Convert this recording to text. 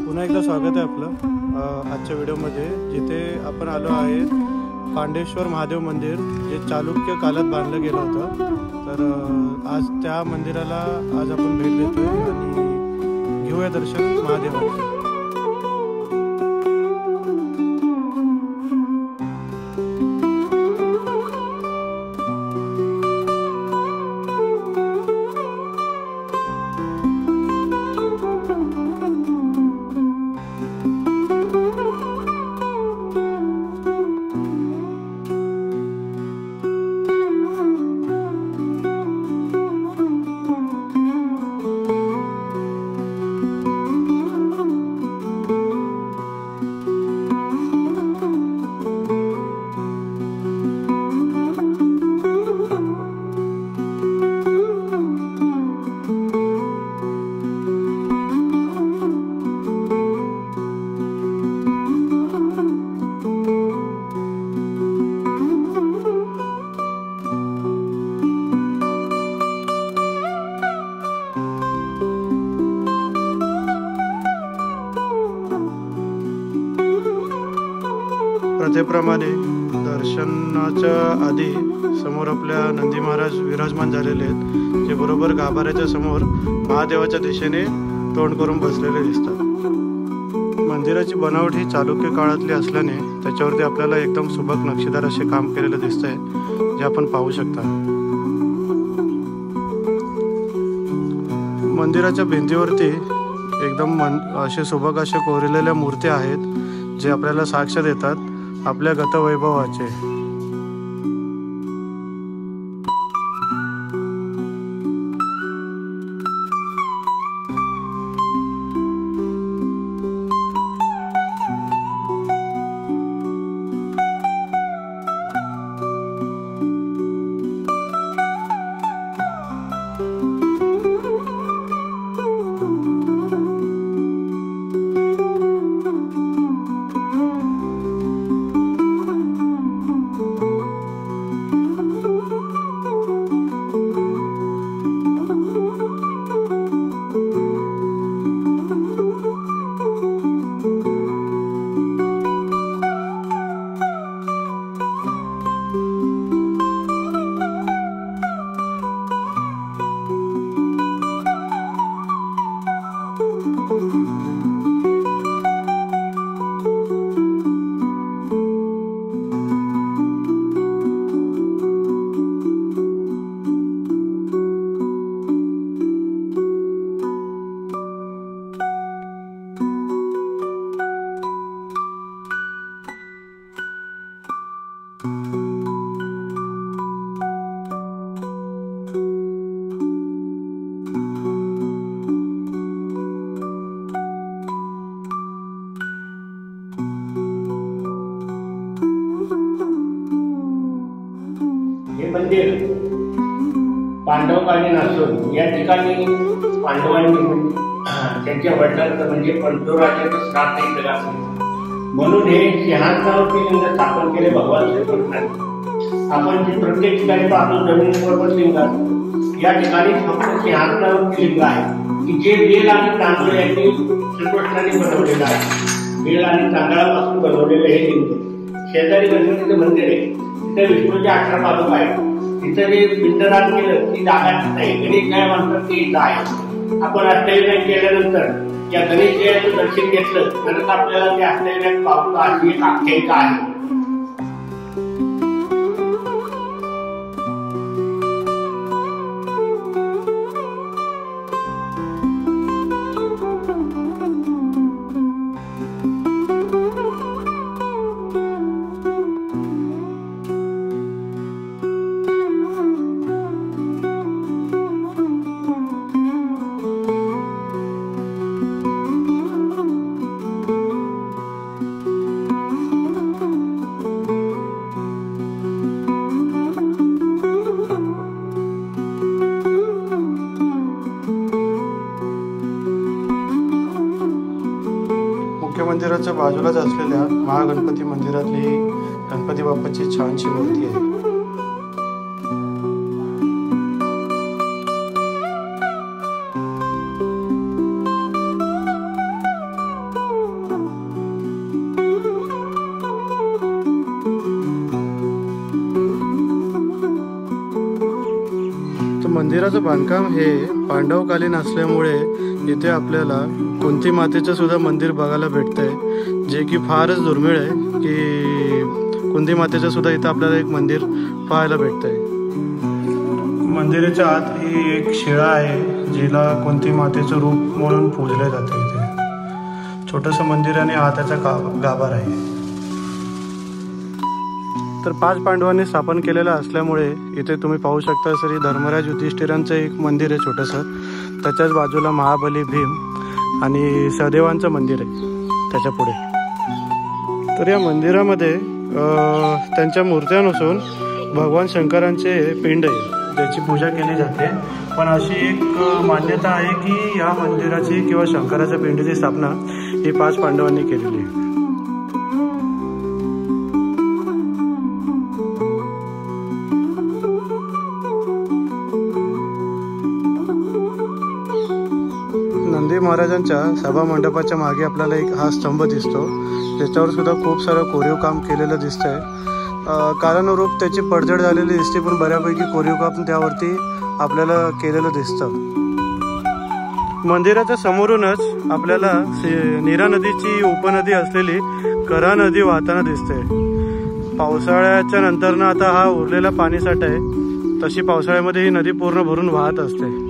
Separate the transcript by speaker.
Speaker 1: पुन्हा एकदा स्वागत आहे आपलं आजच्या व्हिडिओमध्ये, जिथे आपण आलो आहे पांडेश्वर महादेव मंदिर, जे चालुक्य काळात बांधलं गेलं होतं। तर आज त्या मंदिराला आपण भेट देतोय आणि घेऊया दर्शन महादेवाचे। प्रथेप्रमाणे दर्शनाच्या आधी समोर आपल्या नंदी महाराज विराजमान झालेले आहेत, जे बरोबर गाभाऱ्याच्या समोर महादेवाच्या दिशेने तोंड करून बसलेले दिसतात। मंदिराची बनावट ही चालुक्य काळातली असल्याने त्याच्यावरती आपल्याला एकदम सुबक नक्षीदार असे काम केलेले दिसत आहे, जे आपण पाहू शकता। मंदिराच्या भिंतीवरती एकदम असे सुबक असे कोरलेल्या मूर्त्या आहेत, जे आपल्याला साक्ष देतात आपल्या गतवैभवाचे।
Speaker 2: मंदिर पांडवकालीन असून या ठिकाणी पांडवांनी त्यांच्या वडिलांचं म्हणजे पंचराजाचं श्राद्ध केलं असेल, म्हणून हे सिंहासनावरती लिंग स्थापन केले भगवान श्रीकृष्णाने। आपण जे प्रत्येक ठिकाणी पाहतो जमिनीवर लिंग, या ठिकाणी फक्त सिंहासनावरती लिंग आहे की जे बेल आणि तांदूळ यांनी श्रीकृष्णाने बनवलेलं आहे। बेल आणि तांदळापासून बनवलेलं हे लिंग। शेजारी गणपतीचं मंदिर आहे, तिथे विष्णूच्या 18 पादुका आहेत। तिथं जे पिंडदान केलं ती जागा नाही, गणेश गाय म्हणतात ती इथं आहे। आपण अष्टविनायक केल्यानंतर या गणेश गायचं दर्शन घेतलं तरच आपल्याला ते अष्टविनायक पावतो अशी एक आख्यायिका आहे।
Speaker 1: मुख्य मंदिराच्या बाजूलाच असलेल्या महागणपती मंदिरातली गणपती बाप्पाची छानशी मूर्ती आहे। मंदिराचं बांधकाम हे पांडवकालीन असल्यामुळे इथे आपल्याला कुंती मातेचं सुद्धा मंदिर बघायला भेटतंय, जे की फारच दुर्मिळ आहे की कुंती मातेचं सुद्धा इथं आपल्याला एक मंदिर पाहायला भेटतंय. मंदिराच्या आत ही एक शिळा आहे जिला कुंती मातेचं रूप म्हणून पूजले जाते. इथे छोटंसं मंदिर आणि हा त्याचा गाभारा आहे. तर 5 पांडवांनी स्थापन केलेलं असल्यामुळे इथे तुम्ही पाहू शकता श्री धर्मराज युधिष्ठिरांचं एक मंदिर आहे छोटंसं. त्याच्याच बाजूला महाबली भीम आणि सहदेवांचं मंदिर आहे त्याच्या पुढे. तर या मंदिरामध्ये त्यांच्या मूर्त्या नसून भगवान शंकरांचे पिंड आहे ज्याची पूजा केली जाते. पण अशी एक मान्यता आहे की या मंदिराची किंवा शंकराच्या पिंडीची स्थापना ही 5 पांडवांनी केलेली आहे. नंदी महाराजांच्या सभा मंडपाच्या मागे आपल्याला एक हा स्तंभ दिसतो, ज्याच्यावर सुद्धा खूप सारं कोरीव काम केलेलं दिसतंय. कालानुरूप त्याची पडझड झालेली दिसते, पण बऱ्यापैकी कोरीव काम त्यावरती आपल्याला केलेलं दिसतं. मंदिराच्या समोरूनच आपल्याला नीरा नदीची उपनदी असलेली कऱ्हा नदी वाहताना दिसते. पावसाळ्याच्या नंतरनं आता हा उरलेला पाणीसाठा आहे, तशी पावसाळ्यामध्ये ही नदी पूर्ण भरून वाहत असते.